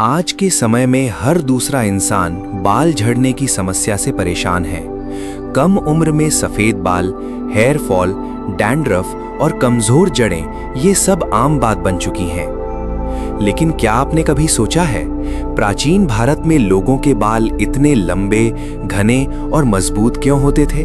आज के समय में हर दूसरा इंसान बाल झड़ने की समस्या से परेशान है। कम उम्र में सफेद बाल, हेयर फॉल, डैंड्रफ और कमजोर जड़ें ये सब आम बात बन चुकी हैं। लेकिन क्या आपने कभी सोचा है, प्राचीन भारत में लोगों के बाल इतने लंबे, घने और मजबूत क्यों होते थे?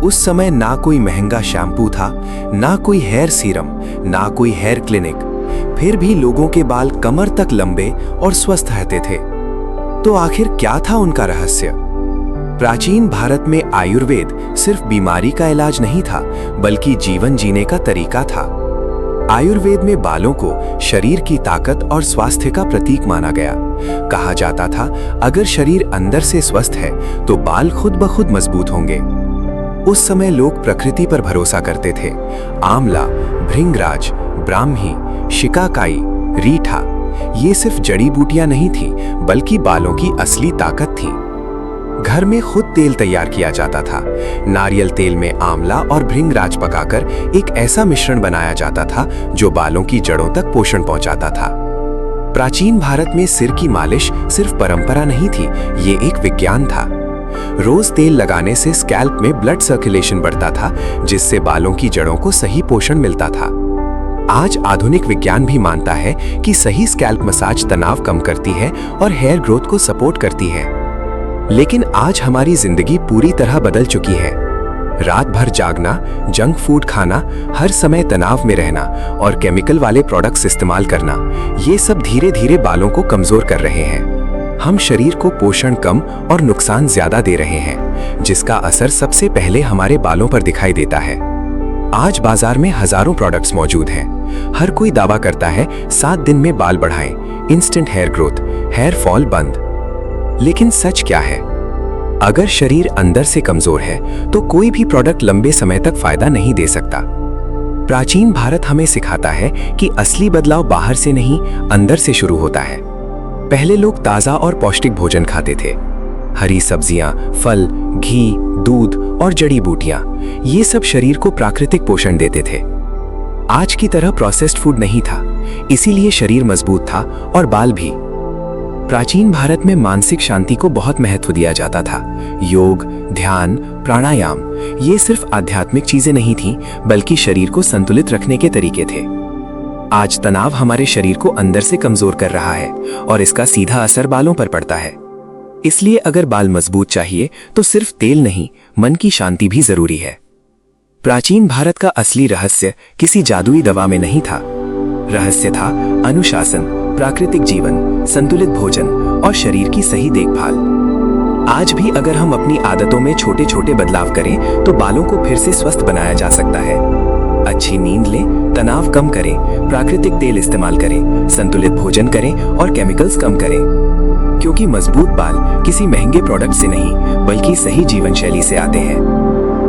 उस समय ना कोई महंगा शैम्पू था, ना कोई हेयर सीरम, ना कोई हेयर क्लिनिक, फिर भी लोगों के बाल कमर तक लंबे और स्वस्थ रहते थे। तो आखिर क्या था उनका रहस्य? प्राचीन भारत में आयुर्वेद सिर्फ बीमारी का इलाज नहीं था, बल्कि जीवन जीने का तरीका था। आयुर्वेद में बालों को शरीर की ताकत और स्वास्थ्य का प्रतीक माना गया। कहा जाता था, अगर शरीर अंदर से स्वस्थ है तो बाल खुद ब खुद मजबूत होंगे। उस समय लोग प्रकृति पर भरोसा करते थे। आंवला, भृंगराज, ब्राह्मी, शिकाकाई, रीठा, ये सिर्फ जड़ी बूटियां नहीं थी, बल्कि बालों की असली ताकत थी। घर में खुद तेल तैयार किया जाता था। नारियल तेल में आंवला और भृंगराज पकाकर एक ऐसा मिश्रण बनाया जाता था जो बालों की जड़ों तक पोषण पहुंचाता था। प्राचीन भारत में सिर की मालिश सिर्फ परंपरा नहीं थी, ये एक विज्ञान था। रोज तेल लगाने से स्कैल्प में ब्लड सर्कुलेशन बढ़ता था, जिससे बालों की जड़ों को सही पोषण मिलता था। आज आधुनिक विज्ञान भी मानता है कि सही स्कैल्प मसाज तनाव कम करती है और हेयर ग्रोथ को सपोर्ट करती है। लेकिन आज हमारी जिंदगी पूरी तरह बदल चुकी है। रात भर जागना, जंक फूड खाना, हर समय तनाव में रहना और केमिकल वाले प्रोडक्ट्स इस्तेमाल करना, ये सब धीरे धीरे बालों को कमजोर कर रहे हैं। हम शरीर को पोषण कम और नुकसान ज्यादा दे रहे हैं, जिसका असर सबसे पहले हमारे बालों पर दिखाई देता है। आज बाजार में हजारों प्रोडक्ट्स मौजूद हैं। हर कोई दावा करता है 7 दिन में बाल बढ़ाएं, instant hair growth, hair fall बंद। लेकिन सच क्या है? अगर शरीर अंदर से कमजोर है तो कोई भी प्रोडक्ट लंबे समय तक फायदा नहीं दे सकता। प्राचीन भारत हमें सिखाता है कि असली बदलाव बाहर से नहीं, अंदर से शुरू होता है। पहले लोग ताजा और पौष्टिक भोजन खाते थे। हरी सब्जियां, फल, घी, दूध और जड़ी बूटियां, ये सब शरीर को प्राकृतिक पोषण देते थे। आज की तरह प्रोसेस्ड फूड नहीं था, इसीलिए शरीर मजबूत था और बाल भी। प्राचीन भारत में मानसिक शांति को बहुत महत्व दिया जाता था। योग, ध्यान, प्राणायाम, ये सिर्फ आध्यात्मिक चीजें नहीं थीं, बल्कि शरीर को संतुलित रखने के तरीके थे। आज तनाव हमारे शरीर को अंदर से कमजोर कर रहा है और इसका सीधा असर बालों पर पड़ता है। इसलिए अगर बाल मजबूत चाहिए तो सिर्फ तेल नहीं, मन की शांति भी जरूरी है। प्राचीन भारत का असली रहस्य किसी जादुई दवा में नहीं था। रहस्य था अनुशासन, प्राकृतिक जीवन, संतुलित भोजन और शरीर की सही देखभाल। आज भी अगर हम अपनी आदतों में छोटे छोटे बदलाव करें तो बालों को फिर से स्वस्थ बनाया जा सकता है। अच्छी नींद लें, तनाव कम करें, प्राकृतिक तेल इस्तेमाल करें, संतुलित भोजन करें और केमिकल्स कम करें। क्योंकि मजबूत बाल किसी महंगे प्रोडक्ट से नहीं, बल्कि सही जीवन शैली से आते हैं।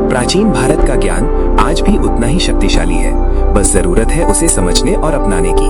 प्राचीन भारत का ज्ञान आज भी उतना ही शक्तिशाली है, बस जरूरत है उसे समझने और अपनाने की।